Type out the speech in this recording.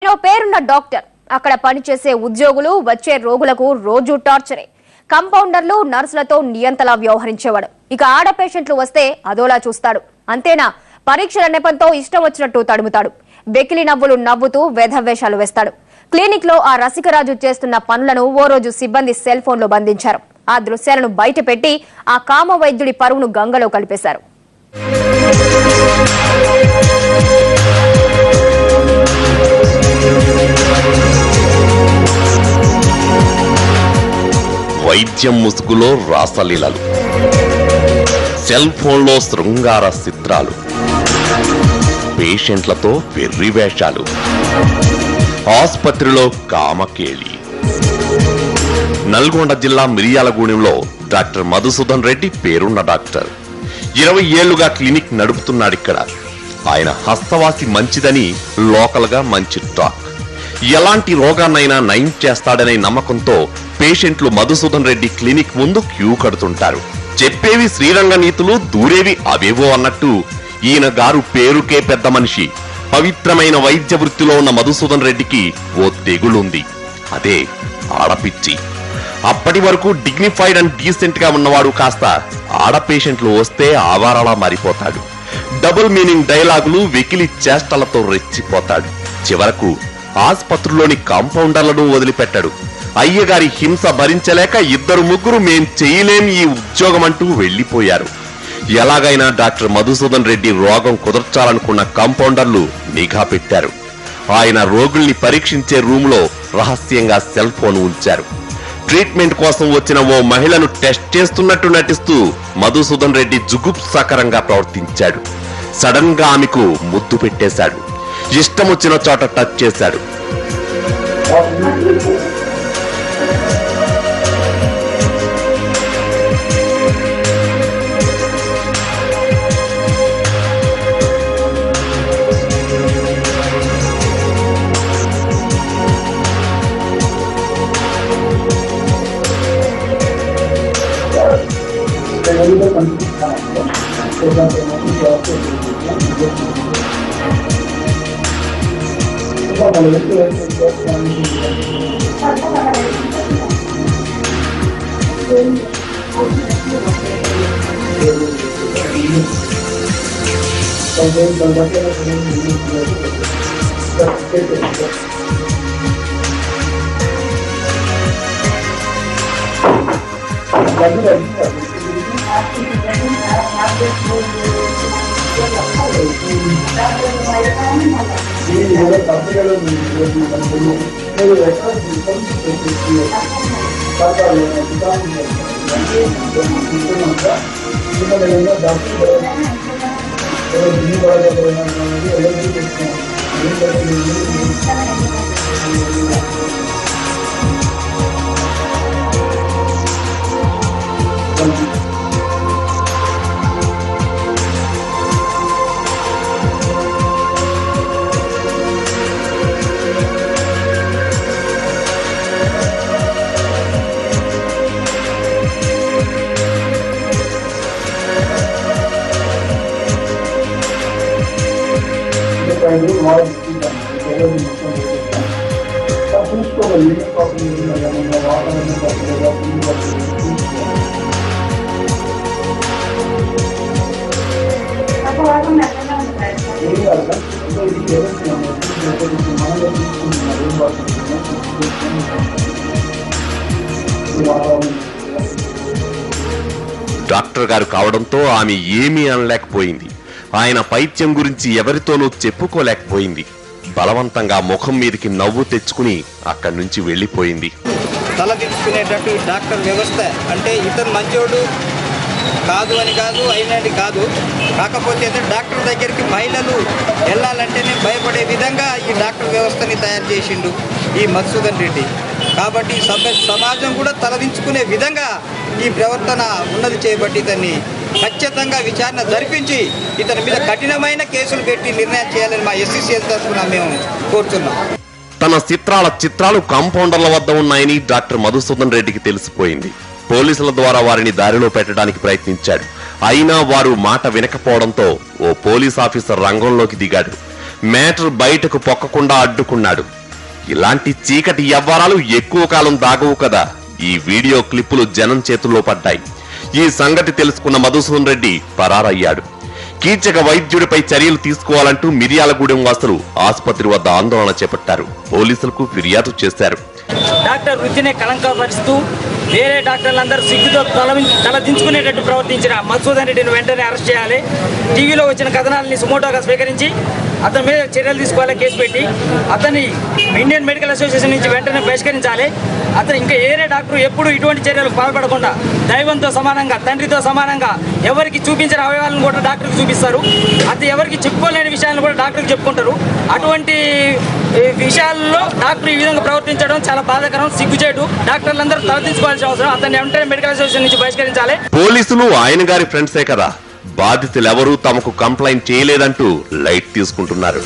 పేరున్న డాక్టర్ అక్కడ పనిచేసే ఉద్యోగులు వచ్చే రోగులకు రోజు టార్చరే. కంపౌండర్లు నర్సులతో నియంతలా వ్యవహరించేవాడు. ఇక ఆడ పేషెంట్లు వస్తే అదోలా చూస్తాడు. అంతేనా, పరీక్షల నెపంతో ఇష్టం వచ్చినట్టు తడుముతాడు. బెకిలి నవ్వులు నవ్వుతూ వేధవేషాలు వేస్తాడు. క్లినిక్ లో ఆ రసికరాజు చేస్తున్న పనులను ఓ రోజు సిబ్బంది సెల్ ఫోన్ లో బంధించారు. ఆ దృశ్యాలను బయట పెట్టి ఆ కామ వైద్యుడి పరువును గంగలో కలిపేశారు. వైద్యం ముసుగులో రాసలీలలు, సెల్ ఫోన్లో శృంగార చిత్రాలు, పేషెంట్లతో వెర్రి వేషాలు, ఆసుపత్రిలో కామకేళి. నల్గొండ జిల్లా మిర్యాలగూడెంలో డాక్టర్ మధుసూదన్ రెడ్డి పేరున్న డాక్టర్. 20 ఏళ్లుగా క్లినిక్ నడుపుతున్నాడిక్కడ. ఆయన హస్తవాసి మంచిదని లోకల్ గా మంచి టాక్. ఎలాంటి రోగాన్నైనా నయం చేస్తాడనే నమ్మకంతో పేషెంట్లు మధుసూదన్ రెడ్డి క్లినిక్ ముందు క్యూ కడుతుంటారు. చెప్పేవి శ్రీరంగ నీతులు, దూరేవి అవేవో అన్నట్టు ఈయన గారు పేరుకే పెద్ద మనిషి. పవిత్రమైన వైద్య వృత్తిలో ఉన్న మధుసూదన్ రెడ్డికి ఓ తెగులుంది. అదే ఆడపిచ్చి. అప్పటి వరకు డిగ్నిఫైడ్ అండ్ డీసెంట్ గా ఉన్నవాడు కాస్త ఆడ పేషెంట్లు వస్తే ఆవారాలా మారిపోతాడు. డబుల్ మీనింగ్ డైలాగులు, వెకిలి చేష్టలతో రెచ్చిపోతాడు. చివరకు ఆసుపత్రిలోని కాంపౌండర్లను వదిలిపెట్టాడు. అయ్యగారి హింస భరించలేక 2-3 మేం చేయలేం ఈ ఉద్యోగం అంటూ వెళ్లిపోయారు. ఎలాగైనా డాక్టర్ మధుసూదన్ రెడ్డి రోగం కుదర్చాలనుకున్న కాంపౌండర్లు నిఘా పెట్టారు. ఆయన రోగుల్ని పరీక్షించే రూమ్ లో రహస్యంగా సెల్ ఫోన్ ఉంచారు. ట్రీట్మెంట్ కోసం వచ్చిన ఓ మహిళను టెస్ట్ చేస్తున్నట్టు నటిస్తూ మధుసూదన్ రెడ్డి జుగుప్సాకరంగా ప్రవర్తించాడు. సడన్ గా ఆమెకు ముద్దు పెట్టేశాడు. ఇష్టం వచ్చిన చోట టచ్ చేశాడు. డాక్టర్ గారు కావడంతో ఆమె ఏమీ అనలేకపోయింది. ఆయన పైత్యం గురించి ఎవరితోనూ చెప్పుకోలేకపోయింది. బలవంతంగా ముఖం మీదకి నవ్వు తెచ్చుకుని అక్కడి నుంచి వెళ్లిపోయింది. తలదించుకునేటట్టు డాక్టర్ వ్యవస్థ అంటే ఇతను మంచోడు కాదు అని కాదు, అయినది కాదు. కాకపోతే డాక్టర్ దగ్గరికి మహిళలు వెళ్ళాలంటేనే భయపడే విధంగా ఈ డాక్టర్ వ్యవస్థని తయారు చేసిండు ఈ మధుసూదన్ రెడ్డి. కాబట్టి సమాజం కూడా తలదించుకునే విధంగా ఈ ప్రవర్తన ఉన్నది చేయబట్టి ఇతన్ని ఖచ్చితంగా విచారణ జరిపించి ఇతని మీద కఠినమైన కేసులు పెట్టి నిర్ణయం చేయాలని మా ఎస్సీసీఎల్ తరఫున మేము కోరుతున్నాం. తన చిత్రాలు కాంపౌండర్ల వద్ద ఉన్నాయని డాక్టర్ మధుసూదన్ రెడ్డికి తెలిసిపోయింది. పోలీసుల ద్వారా వారిని దారిలో పెట్టడానికి ప్రయత్నించాడు. అయినా వారు మాట వినకపోవడంతో ఓ పోలీస్ ఆఫీసర్ రంగంలోకి దిగాడు. మ్యాటర్ బయటకు పొక్కకుండా అడ్డుకున్నాడు. ఇలాంటి చీకటి వ్యవహారాలు ఎక్కువ కాలం దాగవు కదా. ఈ వీడియో క్లిప్పులు జనం చేతుల్లో పడ్డాయి. ఈ సంగతి తెలుసుకున్న మధుసూదన్ రెడ్డి పరారయ్యాడు. కీచక వైద్యుడిపై చర్యలు తీసుకోవాలంటూ మిర్యాలగూడెం వాసులు ఆసుపత్రి వద్ద ఆందోళన చేపట్టారు. పోలీసులకు ఫిర్యాదు చేశారు. డాక్టర్ వృత్తిని కళంకపరుస్తూ వేరే డాక్టర్లందరూ సిగ్గుతో తలదించుకునేటట్టు ప్రవర్తించిన మధుసూదన్ రెడ్డిని వెంటనే అరెస్ట్ చేయాలి. టీవీలో వచ్చిన కథనాలని సుమోటోగా స్వీకరించి అతని మీద చర్యలు తీసుకోవాలి. కేసు పెట్టి అతన్ని ఇండియన్ మెడికల్ అసోసియేషన్ నుంచి వెంటనే బహిష్కరించాలి. అతను ఇంకా ఏరే డాక్టర్ ఎప్పుడు ఇటువంటి చర్యలకు పాల్పడకుండా దైవంతో సమానంగా, తండ్రితో సమానంగా ఎవరికి చూపించిన అవయవాలను కూడా డాక్టర్కి చూపిస్తారు. అది ఎవరికి చెప్పుకోలేని విషయాలను కూడా డాక్టర్కి చెప్పుకుంటారు. అటువంటి విషయాల్లో డాక్టర్ ఈ విధంగా ప్రవర్తించడం చాలా బాధాకరం, సిగ్గుచేటు. డాక్టర్లందరూ తలదించుకోవాల్సిన అవసరం. అతన్ని వెంటనే మెడికల్ అసోసియేషన్ నుంచి బహిష్కరించాలి. పోలీసులు ఆయన గారి ఫ్రెండ్సే కదా, బాధితులెవరూ తమకు కంప్లైంట్ చేయలేదంటూ లైట్ తీసుకుంటున్నారు.